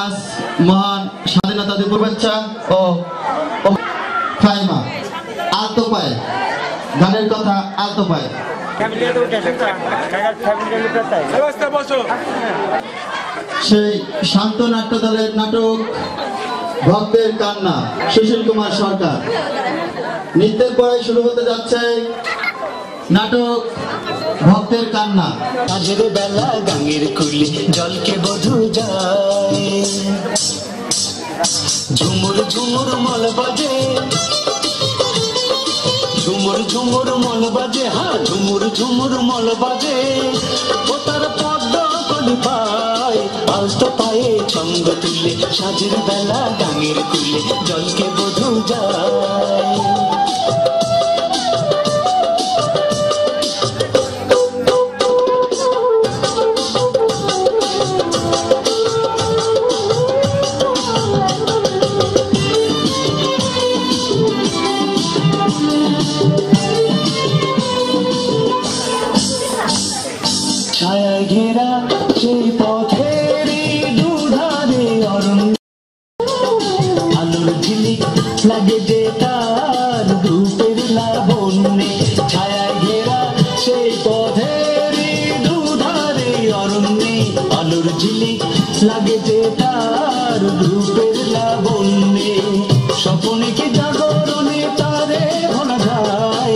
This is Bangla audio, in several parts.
আজ মহান স্বাধীনতা দিবস শুভেচ্ছা ও ফাইমা আলতো পায় গানের কথা আলতো পায়। সেই শান্ত নাট্য দলের নাটক ভক্তের কান্না, সুশীল কুমার সরকার। নৃত্যের পরে শুরু হতে যাচ্ছে নাটক ভক্তের কান্না। কাজের বেলা গাঙের কুলি জলকে বধু যায়, ঝুমুর ঝুমুর মল বাজে, ঝুমুর ঝুমুর মল বাজে, হ্যাঁ ঝুমুর ঝুমুর মল বাজে। ও তার পদ্ম কলি পায়, আলতো পায়ে ছন্দ তুলে, সাজের বেলা গাঙের কুলি জলকে বধু যায়। ছায়া ঘেরা সেই পথের দুধারে অরণ্য, আলোর ঝিলিক লাগে যে তার রূপের লাবণ্যে। ছায়া ঘেরা সেই পথের দুধারে অরণ্যে, আলোর ঝিলিক লাগে যে তার রূপের লাবণ্যে। স্বপ্নে কি জাগরণে তারে ভোলা যায়,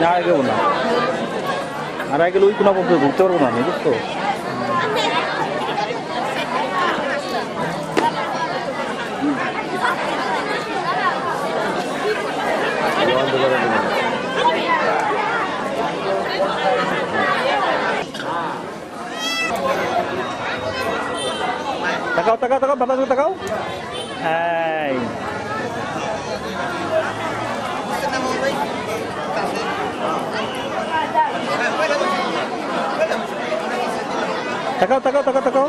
না আগেও না আর আগে ওই কোনো ঘুরতে পারবো না আমি বুঝতো তাকাও তাকাও তাকাও বাবা তাকাও এই তাকাও তাকাও তাকাও তাকাও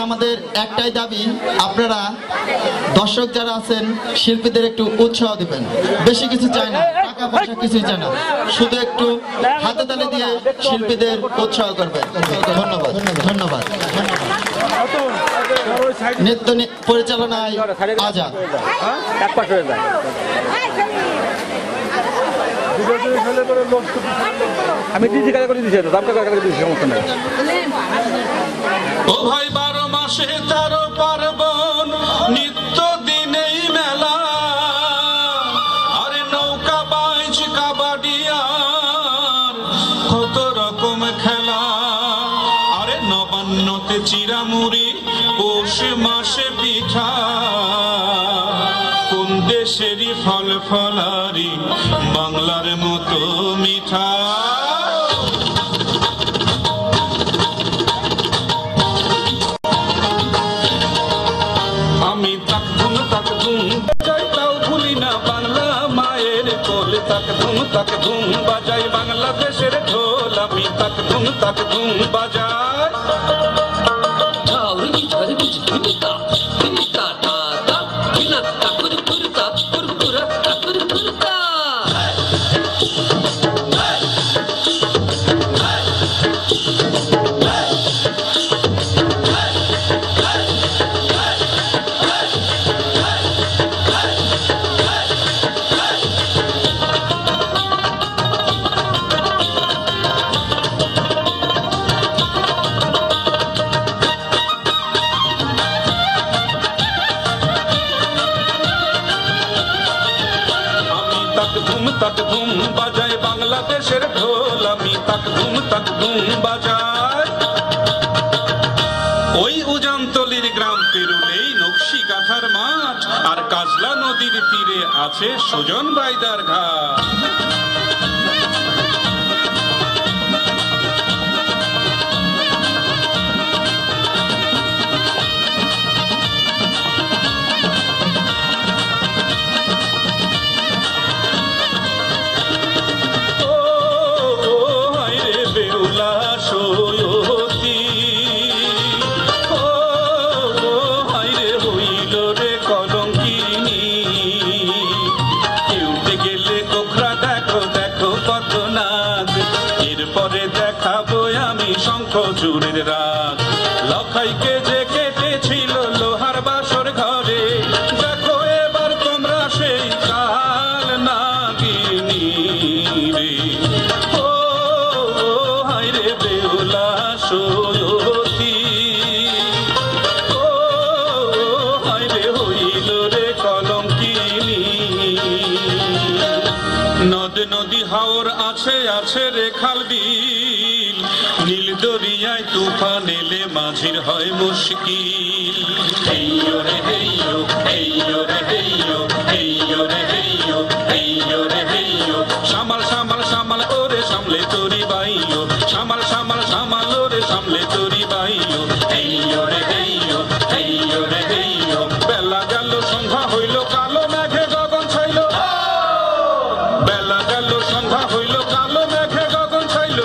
আমাদের একটাই দাবি আপনারা দর্শক যারা আছেন শিল্পীদের একটু উৎসাহ দিবেন বেশি কিছু চাই না টাকা পয়সা কিছুই চাই না শুধু একটু হাতে তালি দিয়ে শিল্পীদের উৎসাহ করবেন ধন্যবাদ ধন্যবাদ নৃত্য পরিচালনায় আজাদ এক পাশ হয়ে যায় আমি দিদি কাজ করে দিয়েছি দাম টাকা করে দিয়েছি সমস্যা নাই ও ভাই 12 মাসে 13 পার্বণ নিত্য দিনেই মেলা আরে নৌকা বাইচ কাবাডি আর কত রকম খেলা আরে নবান্নতে চিরামুড়ি পৌষ মাসে পিঠা কোন দেশেরই ফল ফলারি বাংলার মতো মিঠা আমি তাক ধুম বাজাই তাও ভুলি না বাংলা মায়ের কোল তাক ধুম বাজাই বাংলাদেশের ঢোল আমি তাক ধুম বাজাই তাক ধুম বাজাই বাংলাদেশের ঢোল আমি তাক ধুম বাজাই ওই উজানতলির গ্রাম পেরুলেই নকশি কাঁথার মাঠ আর কাজলা নদীর তীরে আছে সুজন বাইদার ঘাট চুরের রাত লখাইকে যে কেটেছিল লোহার বাসর ঘরে দেখো এবার তোমরা সেই কাল নাগিনী রে ও হায় রে বেউলা সয়তী ও হায় রে হইল রে কলঙ্কিনী নদ নদী হাওর আছে রে খাল বিল নীল দরিয়ায় তুফান এলে মাঝির হয় মুশকিল হেইয়ো রে হেইয়ো হেইয়ো রে হেইয়ো হেইয়ো রে হেইয়ো হেইয়ো রে হেইয়ো সামাল সামাল সামাল ওরে সামলে তোরি বাইয়ো সামাল সামাল সামাল ওরে সামলে তোরি বাইয়ো হেইয়ো রে হেইয়ো হেইয়ো রে হেইয়ো বেলা গেল সন্ধ্যা হইল কালো মেঘে গগন ছাইল বেলা গেল সন্ধ্যা হইল কালো মেঘে গগন ছাইল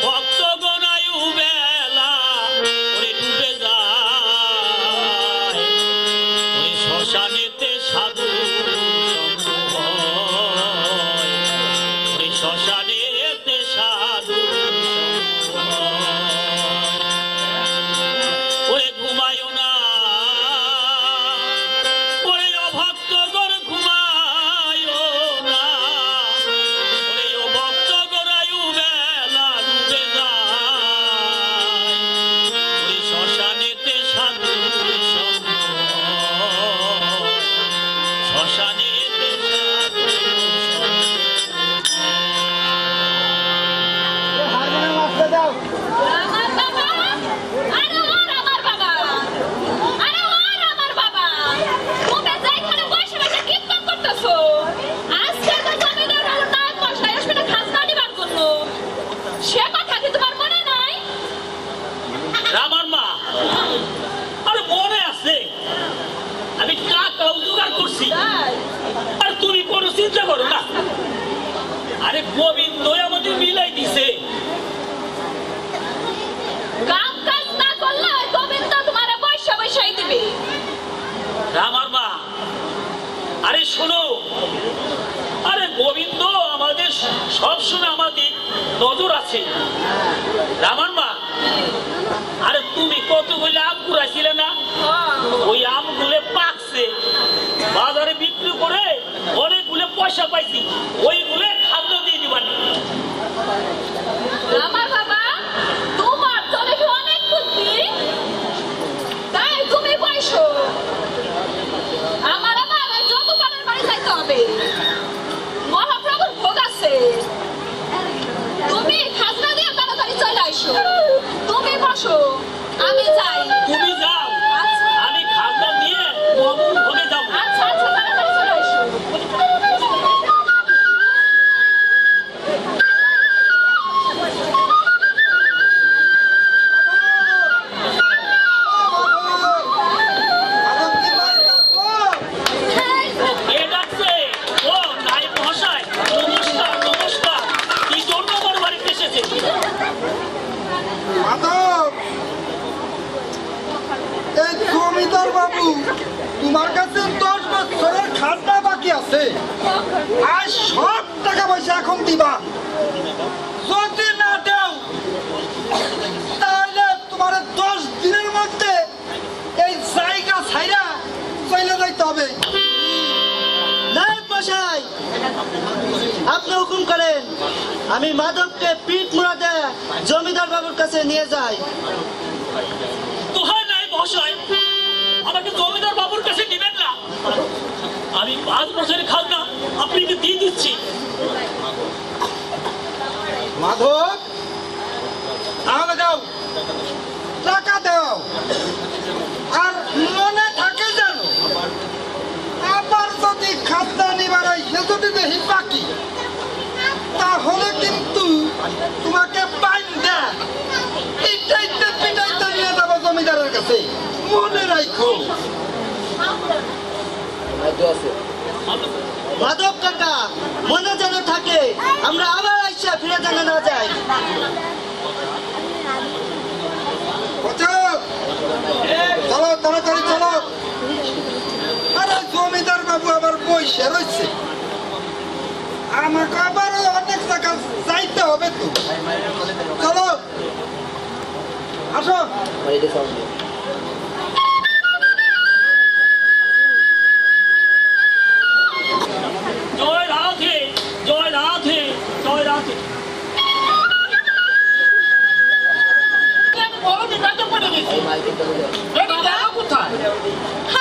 ভক্তগণ আয়ু সবসময় আমাদের নজর আছে। রামান মা, আরে তুমি কতগুলো আম কুড়াইছিলে না? ওই আমগুলো পাকছে, বাজারে বিক্রি করে অনেকগুলো পয়সা পাইছি, ওইগুলো খাদ্য দিয়ে দিবানি। আমার বাবা, তোমার তো দেখি অনেক বুদ্ধি, তাই তুমি পাইছো। আমার আবার ওই যদুপালের বাড়ি যাইতে হবে, মহাপ্রভুর ভোগ আছে। তুমি খাজনা দিয়ে তাড়াতাড়ি চলে আইসো। তুমি বসো, আমি যাই। তুমি যাও, আচ্ছা আমি খাদ্য দিয়ে বাবুর ভোগে যাবো। আচ্ছা আচ্ছা, তাড়াতাড়ি চলে আইসো। কে ডাকছে? ও নায়েব মহাশয়, নমস্কার নমস্কার। কি জন্য আমার বাড়িতে এসেছে? মাধব, এই জমিদার বাবু তোমার কাছে 10 বছরের খাজনা বাকি আছে, আর সব টাকা পয়সা এখন দিবা। যদি না দাও তাহলে তোমার 10 দিনের মধ্যে এই জায়গা ছাইরা চলে যাইতে হবে। নায়েব মশাই, আপনি হুকুম করেন, আমি মাধবকে পিঠ মুড়াতে জমিদার বাবুর কাছে নিয়ে যাই। দোহাই নায়েব মহাশয়, আমাকে জমিদার বাবুর কাছে দিবেন না। আমি 5 বছরের খাজনা আপনাকে দিয়ে দিচ্ছি। মাধব, তাহলে যাও, টাকা দাও, আর মনে থাকে জানো, আবার যদি খাজনা নিবার আইসে যদি দেখি বাকি, তাহলে কিন্তু তোমাকে বাইন্দা পিটাইতে পিটাইতে নিয়ে যাবো জমিদারের কাছে, মনে রাখো। মাধব কাকা, মনে যেন থাকে, আমরা আবার আইসা ফিরে যেন না যাই। চলো তাড়াতাড়ি চলো। আরে জমিদার বাবু আবার বসে রয়েছে, আমাকে আবার অনেক জায়গা যাইতে হবে তো। চলো আসো। জয় রাধে, জয় রাধে, জয় রাধে।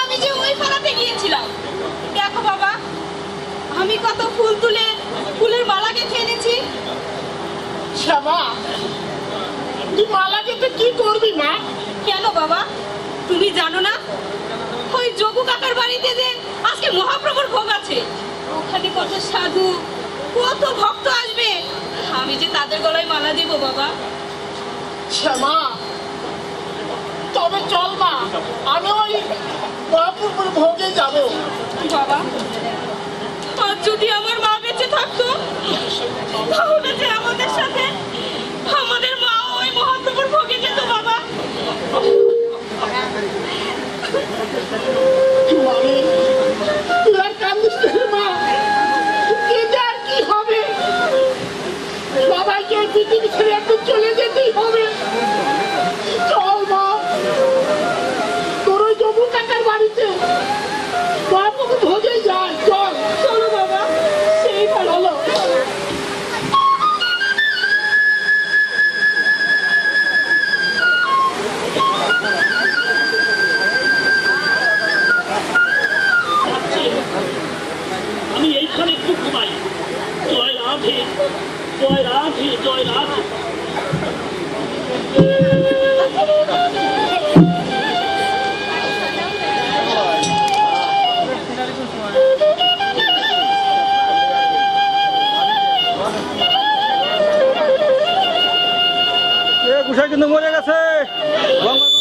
আমি যে ওই পাড়াতে গিয়েছিলাম, দেখো বাবা, আমি কত ফুল তুলে ফুলের মালা গেঁথে এনেছি। শ্যামা, তুই মালা গেঁথে কি করবি মা? কেন বাবা, তুমি জানো না ওই যোগু কাকার বাড়িতে যে আজকে মহাপ্রভুর ভোগ আছে, ওখানে কত সাধু কত ভক্ত আসবে, আমি যে তাদের গলায় মালা দেব বাবা। শ্যামা, তবে চল মা, আমি ওই মহাপ্রভুর ভোগে যাব। বাবা, আর যদি আমার মা বেঁচে থাকতো, তাহলে যে আমাদের সাথে আমাদের মা ওই মহাপ্রভুর ভোগে যেত বাবা। মানে তুই আর কান্দিস না রে মা, কেঁদে আর কি হবে? সবাইকে এই পৃথিবী ছেড়ে একটু চলে যেতেই হবে। চল মা, তোর ওই জবু কাকার বাড়িতে মহাপ্রভু ভোগে যায়। চল চলো বাবা, সেই ভালো। চলো। আমি এইখানে একটু ঘুমাই। জয় রাধে, জয় রাধে, জয় রাধে। গুছাই কিন্তু মরে গেছে।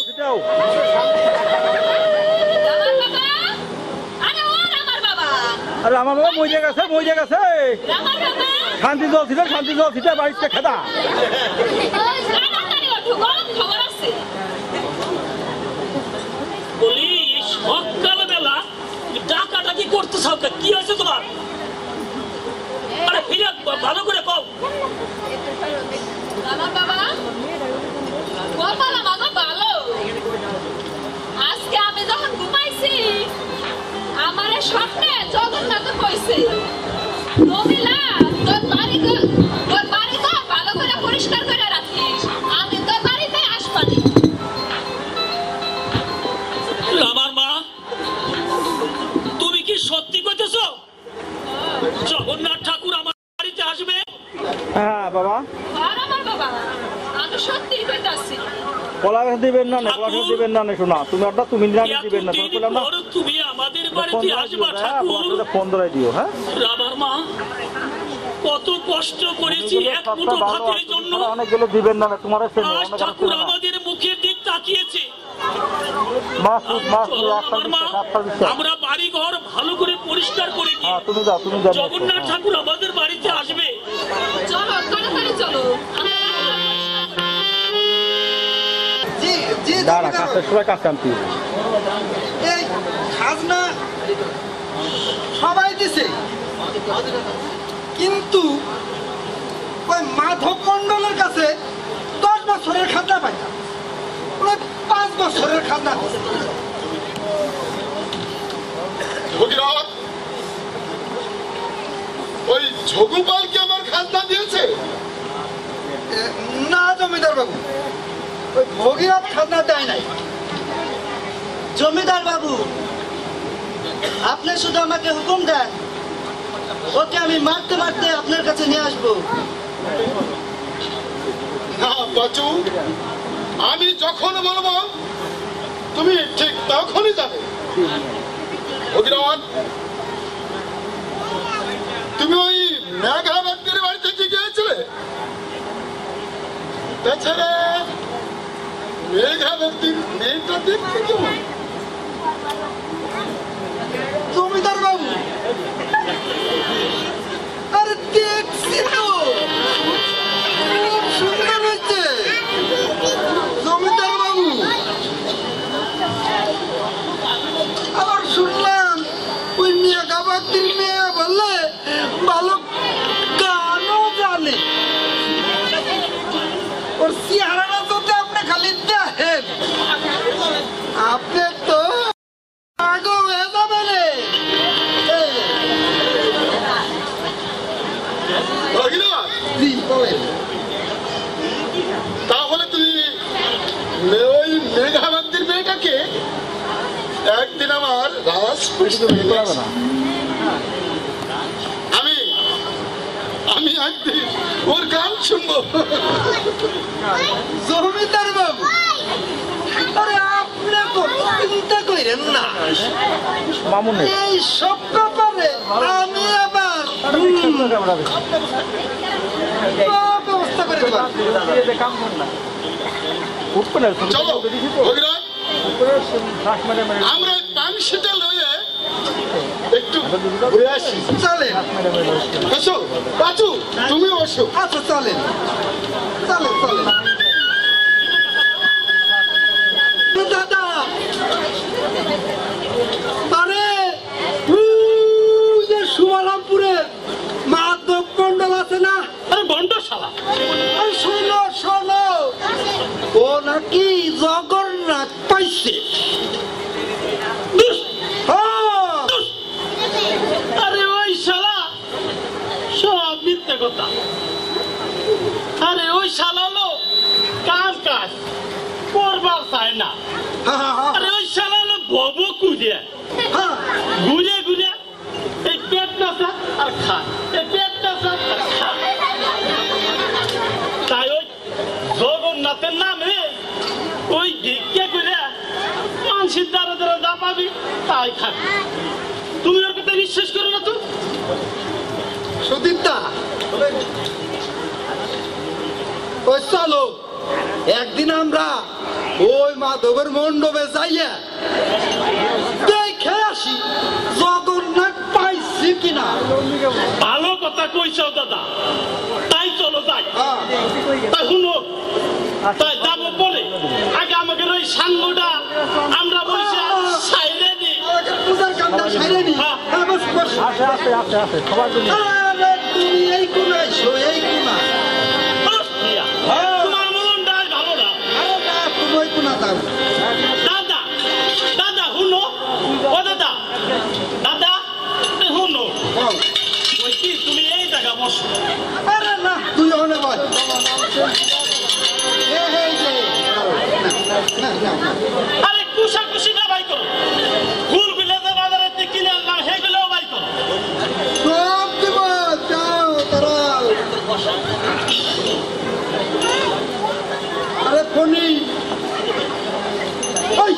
সেটাও আমার বাবা, আরে ও আমার বাবা, আরে আমার বাবা মরে গেছে, মরে গেছে। আমার বাবা, শান্তি জল ছিল, শান্তি জল ছিল, বাড়িতে খেদা। তাড়াতাড়ি ওঠো, গরম খবর আছে। বলি এই সকালবেলা ডাকাডাকি করতে চাও, কি হয়েছে তোমার? আরে ফিরে ভালো করে কও। বাবা বাবা গোপালা বাবা ভালো। আজকে আমি যখন ঘুমাইছি আমারে স্বপ্নে জগন্নাথ কইছে রমিলা তোর বাড়ি তো ভালো করে পরিষ্কার করে রাখিস, আমি তোর বাড়িতে আসবানি। আমার মা তুমি কি সত্যি কইতেছ জগন্নাথ ঠাকুর আমার বাড়িতে আসবে? হ্যাঁ বাবা, আর আমার বাবা আমি সত্যি কইতাছি। কলা গাছ দিবেন না, কলা গাছ দিবেন না শোনা, তুমি ওটা তুমি দিবেন না, বললাম না তুমি আমাদের বাড়িতে আসবা ঠাকুর। ফোন ধরাই দিও। হ্যাঁ আমার মা কত কষ্ট করেছি এক মুঠো ভাতের জন্য, অনেকগুলো দিবেন না, তোমার আজ ঠাকুর আমাদের মুখের দিক তাকিয়েছে। আমরা বাড়ি ঘর ভালো করে পরিষ্কার করে দিই, তুমি যাও, তুমি যাও, জগন্নাথ ঠাকুর আমাদের বাড়িতে আসবে। চলো তাড়াতাড়ি চলো। জি জি দাঁড়া, কাজের সময় কাজ কামতি। এই খাজনা সবাই দিছে, কিন্তু ওই মাধব মন্ডলের কাছে 10 বছরের খাজনা পাই না, 5 বছরের খাজনা দিছে। ভগীরথ, ওই ঝগুপাল কি আমার খাজনা দিয়েছে? না জমিদার বাবু, ওই ভগীরথ খাজনা দেয় নাই। জমিদার বাবু, আপনি শুধু আমাকে হুকুম দেন, ওকে আমি মারতে মারতে আপনার কাছে নিয়ে আসবো। না বাচু, আমি যখন বলবো তুমি ঠিক তখনই যাবে। ভগীরথ, তুমি ওই মেঘা ব্যক্তির বাড়িতে কি গিয়েছিলে? তাছাড়া মেঘা ব্যক্তির মেয়েটা দেখতে কেমন? জমিদার বাবু, আরে দেখছি তো, খুব সুন্দর হয়েছে। জমিদার বাবু, আবার শুনলাম ওই মেঘাবাতির মেয়ে বললে ভালো গানও জানে। ওর চেহারাটা যদি আপনি খালি দেখেন, আপনি তো পাগল হয়ে যাবেন রে। ভগীরথ, জি বলেন। তাহলে তুমি ওই মেঘা ব্যক্তির মেয়েটাকে একদিন আমার আমি একদিন ওর গান শুনবো। জমিদার বাবু, আরে আপনি কোনো চিন্তা করেন না, মামুনে এই সব ব্যাপারে আমি আবার ব্যবস্থা করে দেব। চলো ভগীরথ, আমরা পাংশিটা লয়ে একটু ঘুরে আসি। চলেন। এসো বাচু, তুমি বসো। আচ্ছা চলেন চলেন চলেন। দাদা, আরে যে সুমারামপুরের মাধব মন্ডল আছে না, আরে বন্ড শালা, শোনো শোনো, ও নাকি জগন্নাথ পাইছে। আরে ওই শালা সব মিথ্যে কথা। আরে ওই শালা হলো কাজ করবার চায় না। আরে ওই শালা হলো ভব কুড়িয়া ঘুরে ঘুরে এই পেট নাচা আর খায়, এই পেট নাচা আর খায়। তাই ওই জগন্নাথের নামে ওই ভিক্ষা করে মানসির দ্বারা দ্বারা যা পাবি তাই খাবি। তুমি ওর কথা বিশ্বাস করো না তো? সুদীপদা, ওই চলো একদিন আমরা ওই মাধবের মণ্ডপে যাইয়া দেখে আসি জগন্নাথ পাইছি কিনা। ভালো কথা কইছো দাদা, তাই চলো যাই। তাই শুনো, তাই যাবো বলে আগে আমাকে ওই সাঙ্গটা আমরা বলছি সাইরে নি, পূজার কামটা সাইরে নি। আছে আছে আছে আছে সবার জন্য। আরে তুমি এই কোনায় এই কোনা তোমার মনটা ভালো না। আরে না তুমি ওই কোনা দাও দাদা দাদা হুনো ও দাদা দাদা হুনো বল। ওই কি তুমি এই জায়গা বসো। আরে না তুই ওখানে বল এই যে না না না আরে কুশা কুশি না বাই করো, ফুলগুলো যে বাজারে কিনে আনলাম সেগুলোও বাই করো। সব দিব যাও তারাও আরে ফোনি ওই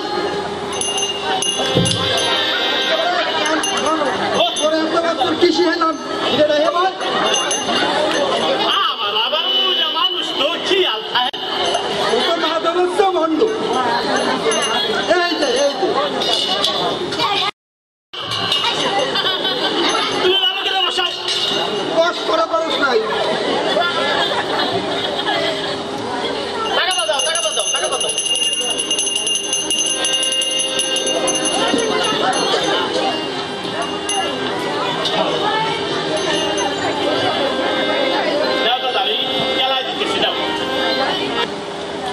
ওরে এত বছর কৃষি হেলাম এটা হে বল আমার আবার মুজা মানুষ তো খেয়াল থাকে। ওটা মাধবস্য ভণ্ড এই যে তুমি আমাকে বসাও। কষ্ট করে পারস নাই টাকা দাও টাকা দাও টাকা দাও।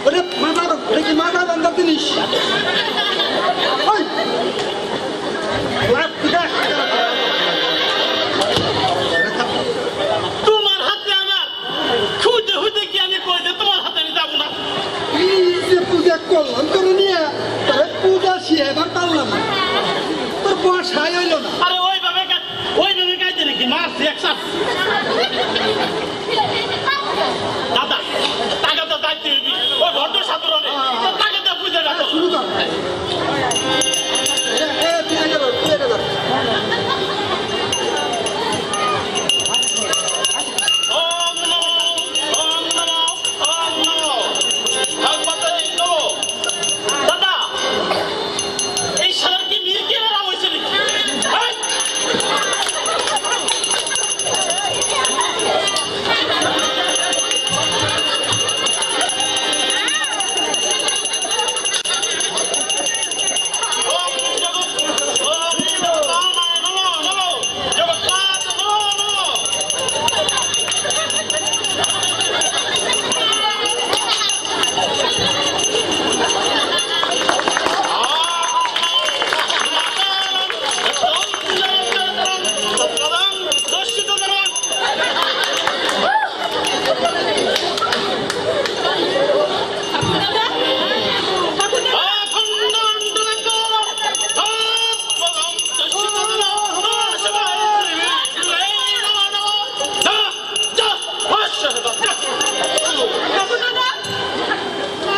ওরে মাথা দেখি মাথা বান্ধা জিনিস ওই লাভ দিদা তোমার হাতে আমার খুঁজে খুঁজে কি আমি কই যে তোমার হাতে আমি যাবো না। এই যে পূজা করলাম তোর নিয়ে তোর পূজা শিয়েবার পারলাম না তোর বসাই হইল না আরে ওইভাবে গাইতে নাকি মারছি একসাথ। দাদা টাকা তো দায়িত্ব হইবি ওই ভদ্র সাধারণে টাকাটা বুঝে রাখো। শুরু কর ওম নমো ওম নমো ওম নমো ভগবতে নমো। দাদা এই শালার কি মেয়ে কে রাম হয়েছে নাকি? এই! ওম জগৎ ওম জগৎ নমো নমো জগৎনাথ নমো নমো।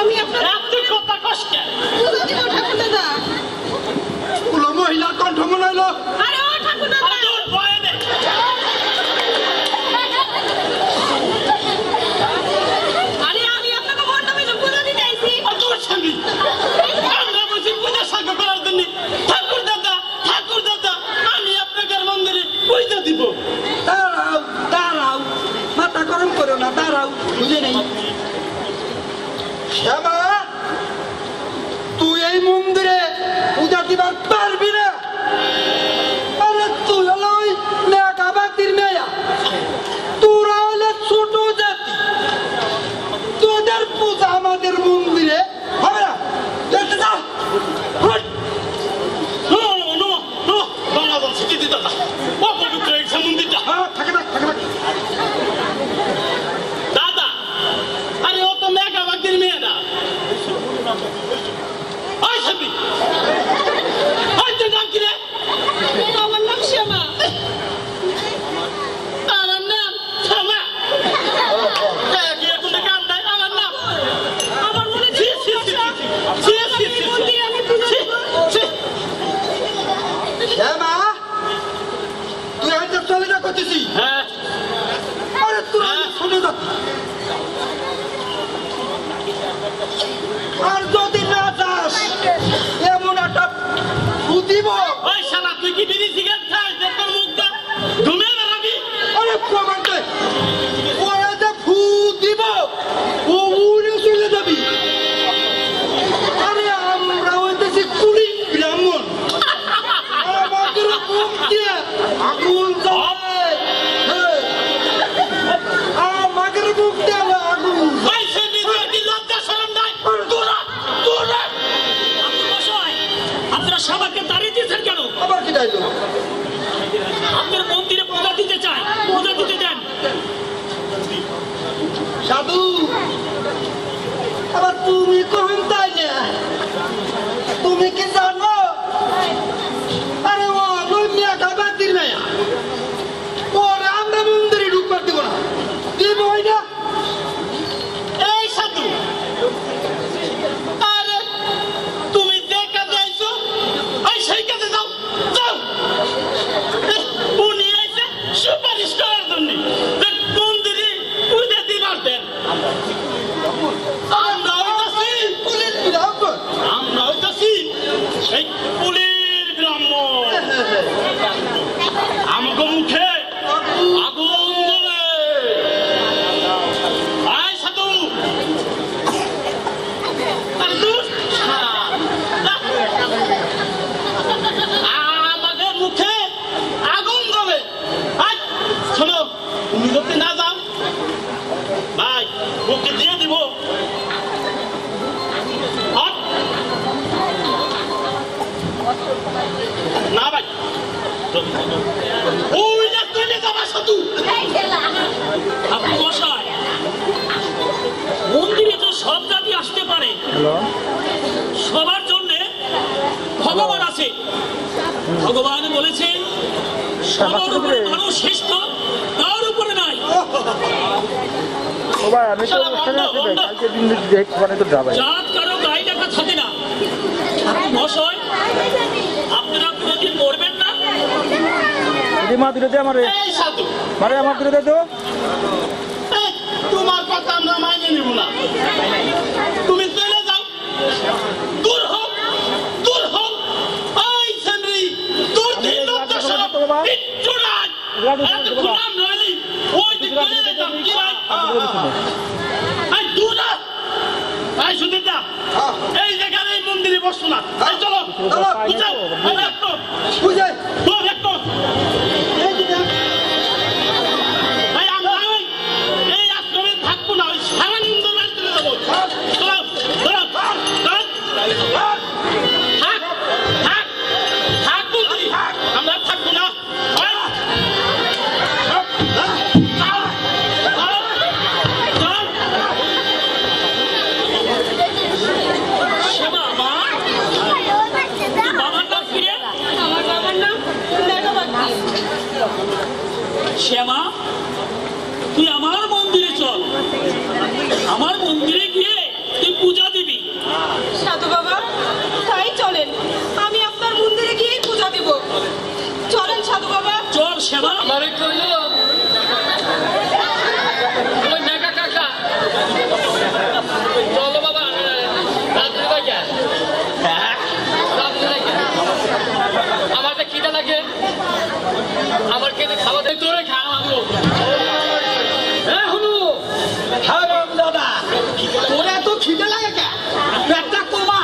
আমি আপনার কথা কষ্ট পূজা দিব ঠাকুর দাদা। পুরো মহিলার কণ্ঠ মনে হইলো আরে ও ঠাকুর দাদা আরে আমি আপনাকে বলতে পারি পূজা দিতে আইছি। আমরা বলছি পূজা সাঙ্গ করার জন্য। ঠাকুর দাদা আমি আপনাদের মন্দিরে পূজা দিব। দাঁড়াও দাঁড়াও মাথা গরম করো না দাঁড়াও বুঝে নেই শ্যামা তুই এই মন্দিরে পূজা দিবার পারবি না আরে তুই হলো ওই মেয়া বাতির মেয়া তোরা হলে ছোট জাতি তোদের পূজা আমাদের মন্দিরে হবে না দেখতে যা হট। বাংলাদেশ চিঠি দাদা অপবিত্র এই মন্দিরটা। হ্যাঁ, থাকে থাক থাকে থাক দাদা আরে ও তো মেঘা বাগদির মেয়ে না। ওই সাবি ওই তোর নাম কি রে? আমার নাম শ্যামা। আমার নাম শ্যামা। কি কোনো কাম নাই আমার নাম। আমার মনে ছি, হয় ছি, ছি, ছি, ছি, ছি, ছি, ছি, মন্দিরে আমি পূজা ছি, দিব। ছি। শ্যামা তুই আজ চলে যা করতেছি হ্যাঁ আরে তুই ছোট জাতি আর যদি না যাস এমন একটা বুঝিব ওই শালা তুই কি বিড়ি সিগারেট খাস যে তোর মুখটা ঘুমে বেড়াবি? আরে প্রমাণটা ওরা যে ফু দিব ও উড়ে চলে যাবি আরে আমরা হইতেছি কুড়ি ব্রাহ্মণ আমাদের মুখ দিয়ে আগুন জ্বলে ওই না কইলে যাবা সাধু আপনি মশাই মন্দিরে তো সব জাতি আসতে পারে সবার জন্য ভগবান আছে ভগবান বলেছেন সবার উপরে মানুষ শ্রেষ্ঠ তার উপরে নাই আমি তো অনুষ্ঠানে আছি ভাই কালকে দিন মানে তো যাবে জাত কারো গায়ে লেখা থাকে না মশাই আপনারা কোনোদিন মরবেন না যদি মা দূরে দে আমারে এই সাধু মারে আমার দূরে দে তো এই, তোমার কথা আমরা মাইনে নিব না তুমি চলে যাও দূর হোক এই সেন্দ্রি তোর দিন লোকটা সব কিচ্ছু নাই এত খুলাম নইলি ওই দিক চলে যেতাম কি ভাই এই দূর না এই সুদীপ দা এই যেখানে এই মন্দিরে বসছো না এই চলো বুঝাও একটু বুঝাই তো একটু এই আমরা এই আশ্রমে থাকবো না ওই সারানন্দ বাড়ি চলে যাবো চলো চলো থাক বলছি আমরা থাকবো না শ্যামা মা বাবার নাম কি রে আমার বাবার নাম মেঘাবাগদি। শ্যামা তুই আমার মন্দিরে চল আমার মন্দিরে গিয়ে তুই পূজা দিবি সাধু বাবা তাই চলেন আমি আপনার মন্দিরে গিয়ে পূজা দেব চলেন সাধু বাবা চল শ্যামা আমারে কইল ওই মেঘা কাকা চলো বাবা রাত্রে লাগে রাত্রে লাগে আমার তো খিদে লাগে আমার কেটে খাওয়া দেয় তোরে খাওয়াবো হনু হারাম দাদা তোরা তো খিদে লাগে কে পেটটা কমা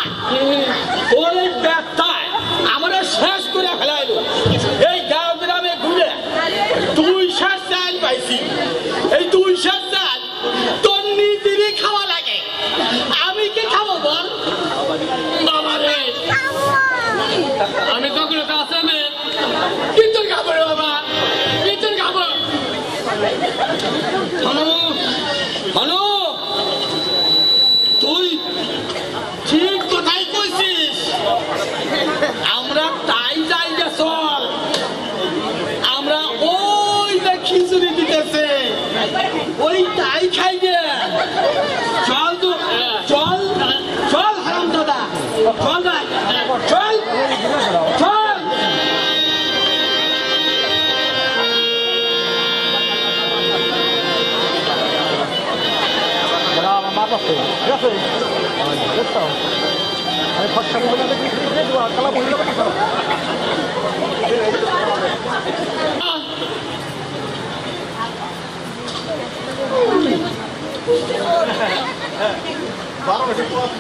তোর এই পেটটায় আমরা শেষ করে ফেলাইলো এই গাঁও গ্রামে ঘুরে 200 চাল পাইছি এই 200 চাল তোর নিজেরই খাওয়া লাগে আমি কি খাবো বল বাবা রে আমি তখন কাছে নে কিন্তু খাবো রে বাবা কিন্তু খাবো হনু হনু তুই ঠিক কথাই কইছিস আমরা তাই যাই গে চল আমরা ওই যে খিচুড়ি দিতেছে ওই তাই খাই গে চল তো চল চল হারাম দাদা চল ভাই চল চল আমার মা পাচ্ছে ঠিক আছে বুঝছো আমি ফটকা বলে দেখি কালা বলে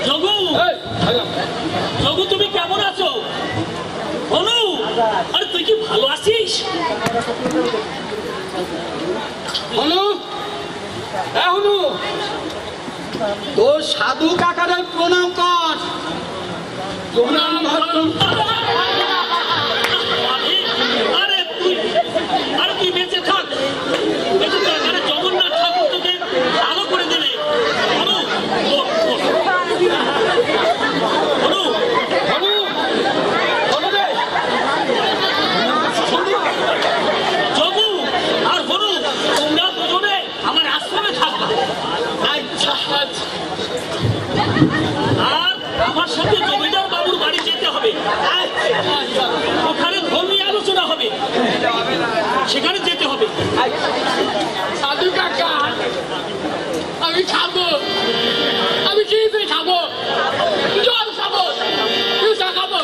জগু জগু তুমি কেমন আছো হনু আরে তুই কি ভালো আছিস হনু হনু তোর সাধু কাকারে প্রণাম কর প্রণাম কর আরে তুই বেঁচে থাক বেঁচে থাক আরে জগন্নাথ ঠাকুর তোকে ভালো করে দেবে হনু হনু হনু হনু রে জগু আর হনু তোমরা দুজনে আমার আশ্রমে থাকবা আচ্ছা আর আমার সাথে জমিদার বাবুর বাড়ি যেতে হবে ওখানে ধর্মীয় আলোচনা হবে সেখানে যেতে হবে সাধু কাকা আমি খাবো আমি খিচুড়ি খাবো জল খাবো পিউসা খাবো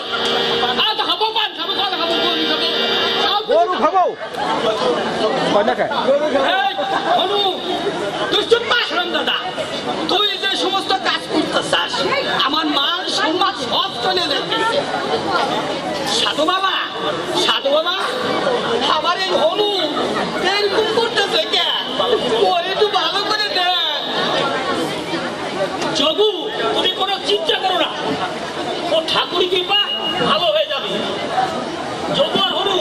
আটা খাবো পান খাবো কলা খাবো গরু খাবো গরু খাবো কয় না খায় এই হনু তুই চুপ মাস দাদা তুই যে সমস্ত কাজ করতেছাস আমার মান সম্মান সব চলে যাচ্ছে সাধু বাবা আমার এই হনু এরকম করতেছে কে তোর একটু ভালো করে দে জগু তুমি কোনো চিন্তা করো না ও ঠাকুর কৃপা ভালো হয়ে যাবে জগু আর হনু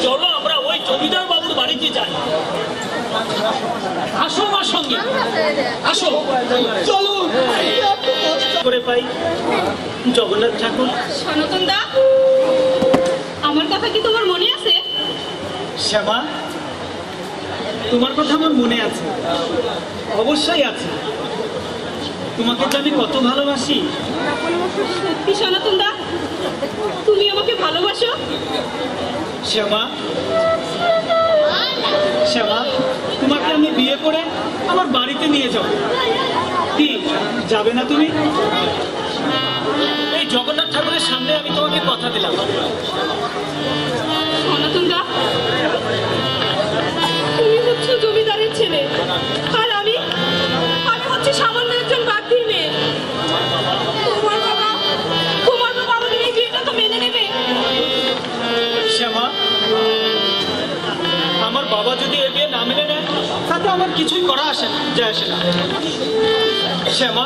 চলো আমরা ওই জমিদার বাবুর বাড়িতে যাই। আসো আমার সঙ্গে, আসো চলো। করে পাই জগন্নাথ ঠাকুর। সনাতন দা, আমার কথা কি তোমার মনে আছে? শ্যামা, তোমার কথা আমার মনে আছে, অবশ্যই আছে। তোমাকে তো আমি কত ভালোবাসি। সত্যি সনাতন দা, তুমি আমাকে ভালোবাসো? শ্যামা, শ্যামা, তোমাকে আমি বিয়ে করে আমার বাড়িতে নিয়ে যাব। কি যাবে না তুমি? এই জগন্নাথ ঠাকুরের সামনে আমি তোমাকে কথা দিলাম। সনাতন দা, তুমি হচ্ছে জমিদারের ছেলে, আর আমি হচ্ছে সামান্য একজন বাগদির মেয়ে। তোমার বাবা আমাদের এই বিয়েটা তো মেনে নেবে? শ্যামা, আমার বাবা যদি এ বিয়ে না মেনে নেয় তাতে আমার কিছুই করা আসে না, যায় আসে না। শ্যামা,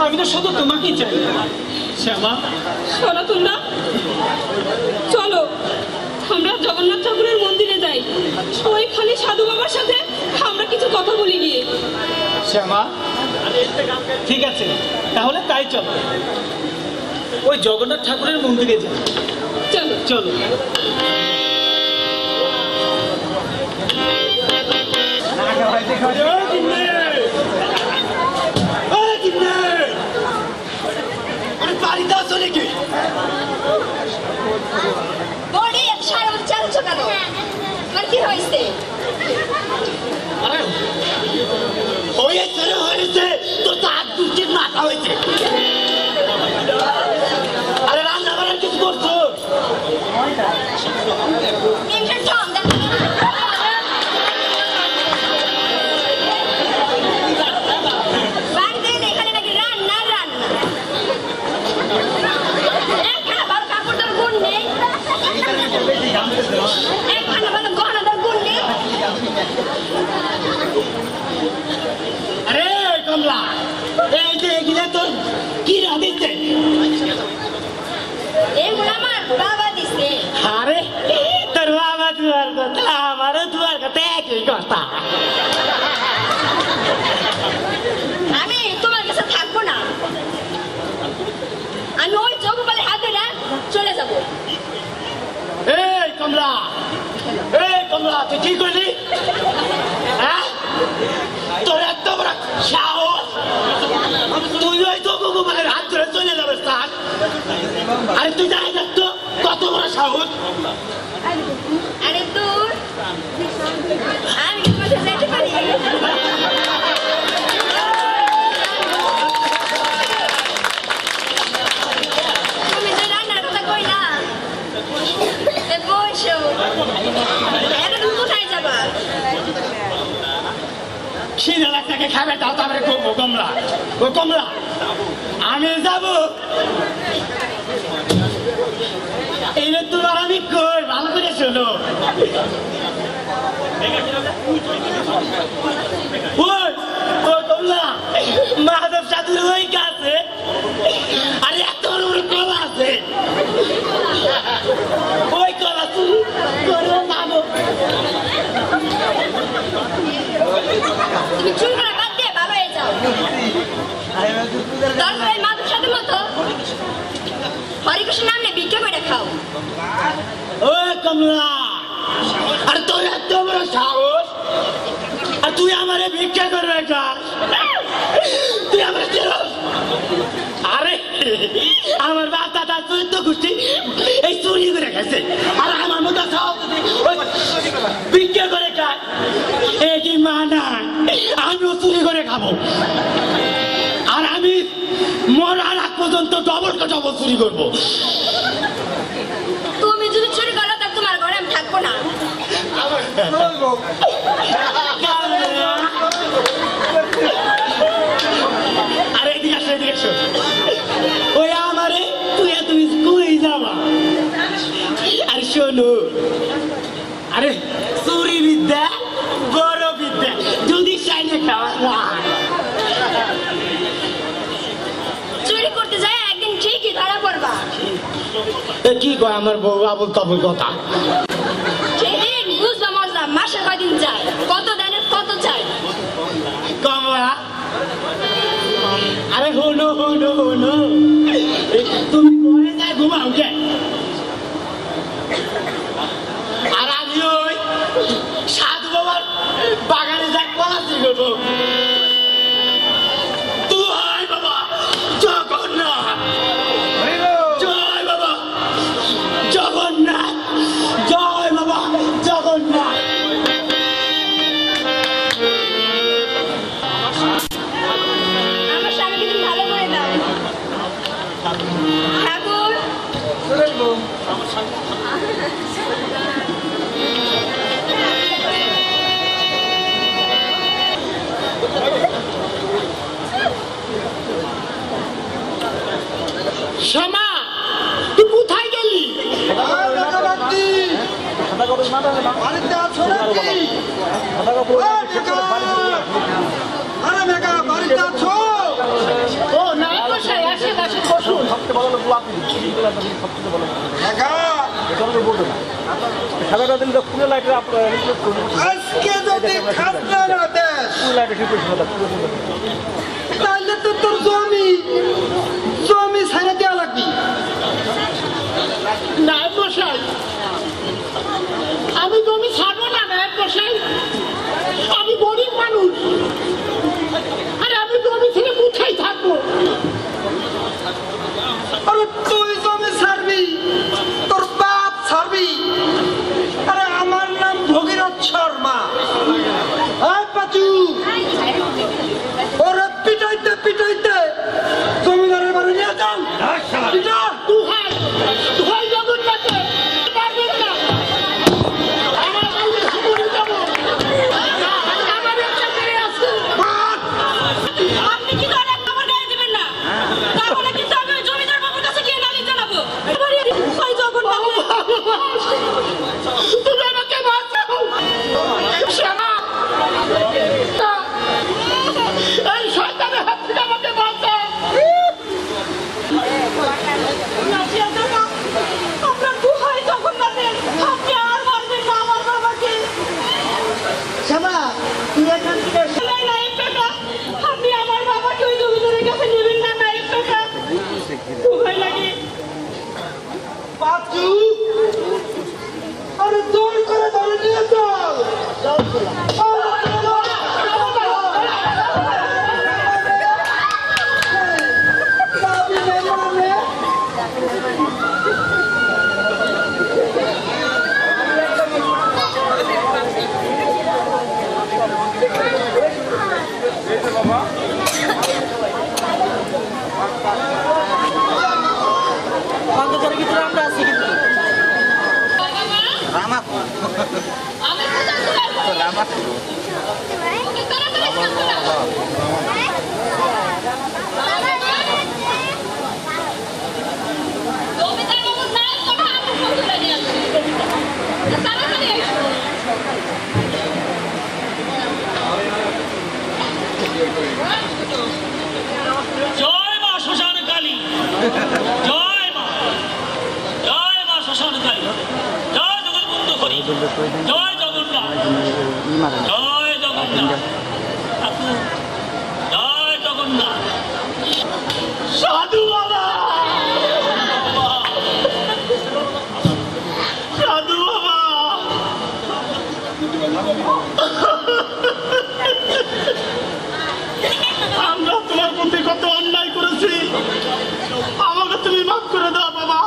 আমি তো শুধু তোমাকেই চাই। শ্যামা, সনাতন দা, চলো আমরা জগন্নাথ ঠাকুরের মন্দিরে যাই, ওইখানে সাধু বাবার সাথে আমরা কিছু কথা বলি গিয়ে। শ্যামা, ঠিক আছে, তাহলে তাই চলো, ওই জগন্নাথ ঠাকুরের মন্দিরে যাই। চলো চলো। বাড়িতে আসো নাকি? বড়ি সারা উচ্চারণ কেন? আমার কি হয়েছে? হয়েছে হয়েছে, তোর তো হাত দুটির মাথা হয়েছে। আরে রান্না করার কিছু করছো? এখানে নাকি রান্না রান্না ভালো কাপড়টার গুণ নেই, একখানা ভালো গহনাদার গুণ নেই। আরে কমলা, এই যে এগুলা তোর কি রাঁধিতে? এগুলো আমার বাবা দিছে। আরে তোর বাবা দুয়ার কথা, আমারও দুয়ার কথা একই কথা। আমি তোমার কাছে থাকবো না, আমি ওই জগপালের হাতে না চলে যাবো। এই কমলা, এই কমলা, তুই কি করলি? হ্যাঁ, তোর এত বড় সাহস, তুই ওই জগপালের হাত ধরে চলে যাবে স্যার? আরে তুই জানিস তো কত বড় সাহস? আরে দূর, আমি কি তোমার সাথে যেতে পারি? তুমি যে রান্নার কথা কইলা, বসো, এখন তুমি কোথায় যাবা? খিদে লাগছে, খাবে দাও তারপরে কমলা। ও কমলা, আমি যাবো। এইবার তোমার আমি কই, ভালো করে শোনো। ও কমলা, মাধব সাধুর ওই গাছে আরে এত বড় বড় কলা আছে, ওই কলা তুমি করে নামো। তুমি চুল করা বাদ দিয়ে ভালো হয়ে যাও। তারপর এই মাধব সাধুর মতো হরিকৃষ্ণ নামে ভিক্ষা করে খাও। ও কমলা, আর তোর এত বড় সাহস, আর তুই আমারে ভিক্ষা করবে খাস? তুই আমার আরে আমার বাচ্চাটা তুই তো গোষ্ঠী এই চুরি করে গেছে, আর আমার মতো ভিক্ষা করে খায়, এ কি মানা? আমিও চুরি করে খাবো, আর আমি মরার আগ পর্যন্ত ডবল চুরি করবো। তুমি যদি চুরি করো তাহলে তোমার ঘরে আমি থাকবো না। আরে এদিকে আসো, এদিকে আসো। ওই আমারে তুমি কই যাবা? আরে শোনো, আরে চুরি বিদ্যা বড় বিদ্যা, যদি চাইলে খাওয়া যায়। চুরি করতে যায় একদিন ঠিকই ধরা পড়বা। কি কয় আমার বউ আবুল তাবুল কথা? ঠিক হলো তুমি ঘরে যায় ঘুমাও কে আর আমি ওই সাধু বাবার বাগানে যাই পলাশি করবো তুই বাবা জগন্নাথ জয় বাবা জগন্নাথ জয় বাবা জগন্নাথ আমার স্বামীকে তুমি ভালো করে দাও ঠাকুর শ্যামা তুই কোথায় গেলি? বাড়িতে আছো নাকি? আরে মেঘা বাড়িতে আছো? ও না মশাই আসেন আসেন বসুন। মেঘা আজকে যদি খাজনা না দেস তাহলে তো তোর জমি ছেড়ে দেওয়া লাগবি। নায়ক মশাই আমি জমি ছাড়বো না নায়ক মশাই আমি গরিব মানুষ আরে আমি জমি ছেড়ে কোথায় থাকবো আরে তুই জমি ছাড়বি তোর বাপ ছাড়বি আরে আমার নাম ভগীরথ শর্মা আয় পাচু ওরে পিটাইতে পিটাইতে জমিদারের বাড়ি নিয়ে যান পিটা দুহাই দুহাই জগন্নাথে পারবেন না আমার কাছে শুনে যাবো আমার একটা মেয়ে আছে আপনি কি করে আমার গায়ে দিবেন না তাহলে কিন্তু আমি ওই জমিদার বাবুর কাছে গিয়ে নালিশ জানাবো ওই জগন্নাথ তুমি আমাকে বাঁচাও শ্যামা এই শয়তানের হাত থেকে আমাকে বাঁচাও আপনার গুহায় জগন্নাথের আপনি আর মারবেন না আমার বাবাকে শ্যামা তুই এখান থেকে নাই নায়ক কাকা আপনি আমার বাবাকে ওই জমিদারের কাছে নেবেন না নায়ক কাকা গুহায় লাগে পাচু আরে জোর করে ধরে নিয়ে চল আমি কোথায় ওকে তাড়াতাড়ি সামনে নাও। জমিদার বাবুর নায়ক কথা আমার শ্বশুরে নিয়ে আসছে। তাড়াতাড়ি এসো। জয় মা শ্মশান কালী জয় মা শ্মশান কালী জয় জগৎবন্ধু হরি জয় জগন্নাথ জয় জগন্নাথ ঠাকুর জয় জগন্নাথ সাধু বাবা সাধু বাবা আমরা তোমার প্রতি কত অন্যায় করেছি আমাকে তুমি মাফ করে দাও বাবা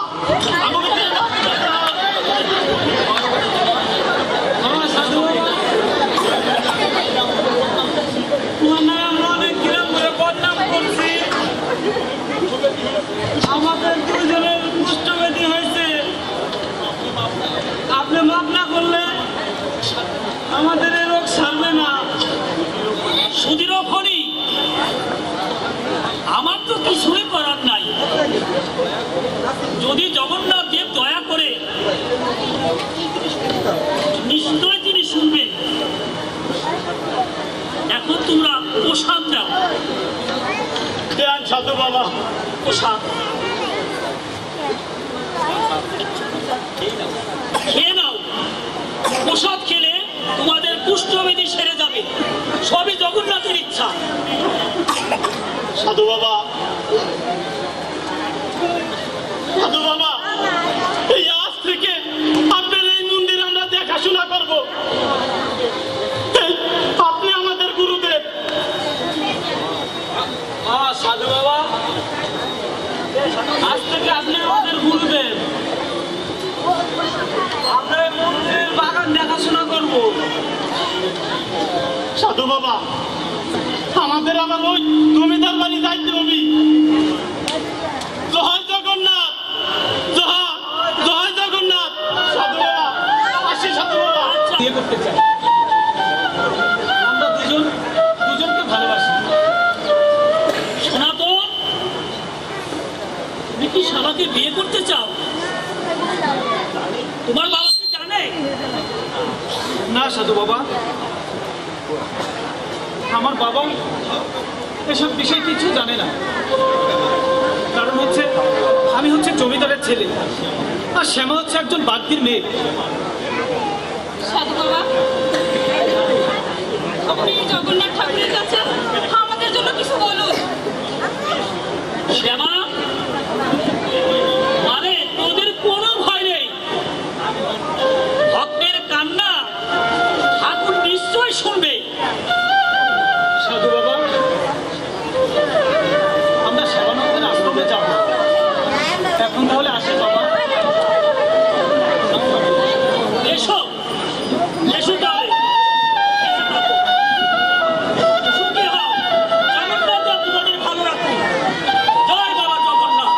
আমাকে তুমি মাফ করে দাও তোমার নামে আমরা অনেক কিরম করে বদনাম করছি আমাদের দুজনের কুষ্ঠব্যাধি হয়েছে আপনি মাফ না করলে আমাদের এই রোগ সারবে না সুদীরও খনি আমার তো কিছুই করার নাই যদি জগন্নাথ দেব দয়া করে নিশ্চয় তিনি শুনবেন এখন তোমরা প্রসাদ দাও দেন সাধু বাবা প্রসাদ খেয়ে নাও প্রসাদ খেলে তোমাদের কুষ্ঠব্যাধি সেরে যাবে সবই জগন্নাথের ইচ্ছা সাধু বাবা সাধু বাবা, এই আজ থেকে আপনার এই মন্দির আমরা দেখাশোনা করব। আপনি আমাদের গুরুদেব। সাধু বাবা, আজ থেকে আপনি আমাদের গুরুদেব। আমরা এই মন্দিরের বাগান দেখাশোনা করব। সাধু বাবা, আমাদের আবার ওই জমিদার বাড়ি যাইতে হবে। জয় জগন্নাথ, জয় জয় জগন্নাথ। সাধু বাবা, আসি সাধু বাবা। বিয়ে করতে চাই, আমরা দুজনকে ভালোবাসি। সনাতন, তুমি কি শালাকে বিয়ে করতে চাও? তোমার বাবা কি জানে? না সাধু বাবা, আমার বাবা এসব বিষয় কিছু জানে না। কারণ হচ্ছে আমি জমিদারের ছেলে, আর শ্যামা হচ্ছে একজন বাগদির মেয়ে। সাধু বাবা, আপনি জগন্নাথ ঠাকুরের কাছে আমাদের জন্য কিছু বলুন। শ্যামা, মানে তোদের কোনো ভয় নেই। ভক্তের কান্না ঠাকুর নিশ্চয় শুনবে। সাধু বাবা, আমরা শ্যামানন্দের আশ্রমে যাব। এখন তাহলে আসি বাবা। এসো এসো তাহলে। সুখী হও, জগন্নাথ তোমাদের ভালো রাখুন। জয় বাবা জগন্নাথ।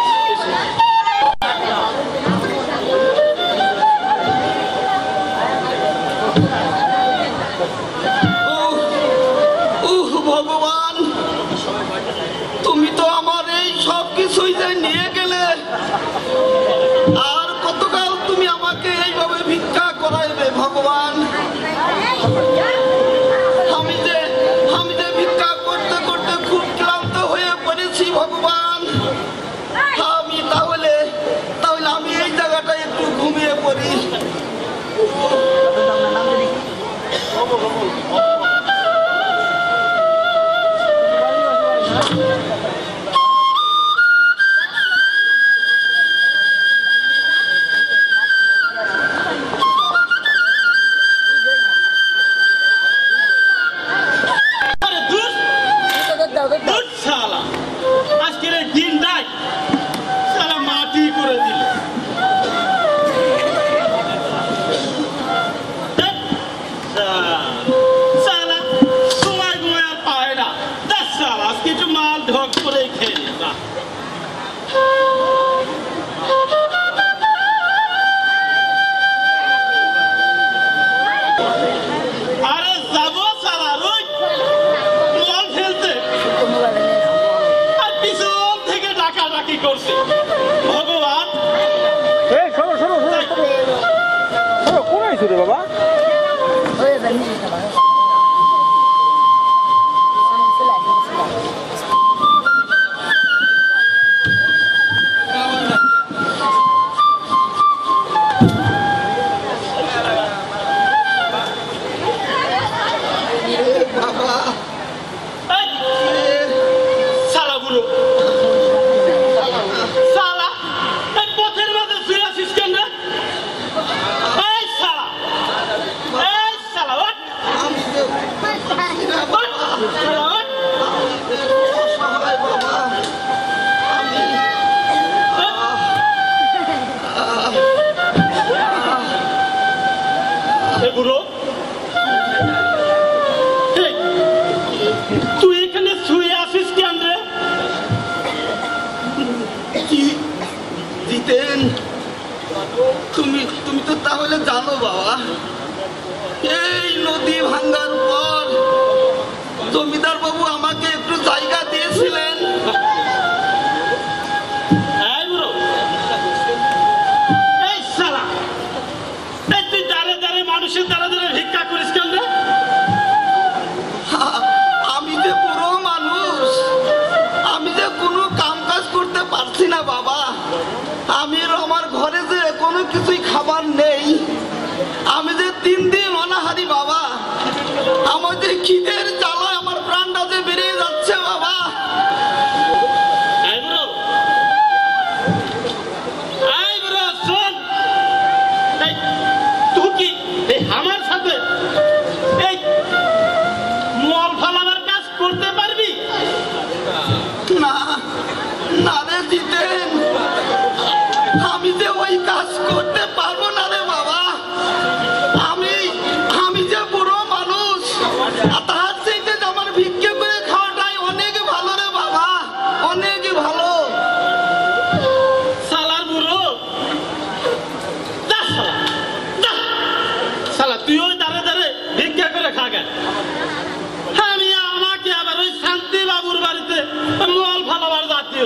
ভগবান, তুমি তো আমার এই সব কিছুই যে নিয়ে গেলে, আর কতকাল তুমি আমাকে এইভাবে ভিক্ষা করাইবে ভগবান? আমি যে ভিক্ষা করতে করতে খুব ক্লান্ত হয়ে পড়েছি ভগবান। আমি তাহলে আমি এই জায়গাটায় একটু ঘুমিয়ে পড়ি। আজকের এই দিনটাই সারা মাটি করে দিল। সালা সময় ঘুমায় আর পায় না। সালা আজকে একটু মাল ঢক করে খেয়ে নিবা। আরে যাবো সালা রোজ মল ফেলতে, আর পিছন থেকে ডাকাডাকি করছে। ভগবান, বাবা সালা বুড়ো, সালা এই পথের মধ্যে শুয়ে আছিস কেন রে? এই সালা, ওঠ। ওঠ, সালা, ওঠ। অসহায় বাবা, এ বুড়ো, এই, তুই এখানে শুয়ে আছিস কেন রে? জিতেন, তুমি তো তাহলে জানো বাবা, এই নদী ভাঙ্গার পর জমিদার বাবু আমাকে একটু জায়গা দিয়েছিলেন। এই বুড়ো, এই সালা, এই তুই দাঁড়ে দাঁড়ে মানুষের দাঁড়ে দাঁড়ে ভিক্ষা করিস কেন রে? আমি যে পুরো মানুষ, আমি যে কোনো কাম কাজ করতে পারছি না বাবা। আমার ঘরে যে কোনো কিছুই খাবার নেই। আমি যে 3 দিন অনাহারি বাবা। আমার যে খিদের জ্বালায় আমার প্রাণটা যে বেরিয়ে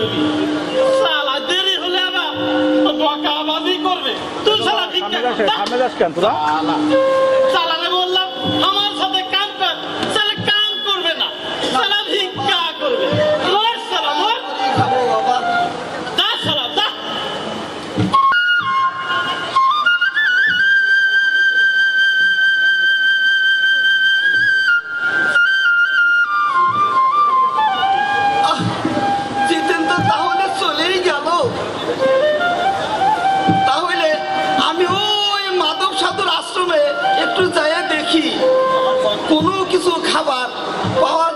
করবি শালা দেরি হলে আবার বকাবাজি করবে তুই শালা ভিক্ষা শালারে বললাম আমার সাথে কাম কর শালা কাম করবে না শালা ভিক্ষা করবে মর শালা মর দা শালা দা জিতেন তো তাহলে চলেই গেল। তাহলে আমি ওই মাধব সাধুর আশ্রমে একটু যাইয়া দেখি কোনো কিছু খাবার পাওয়া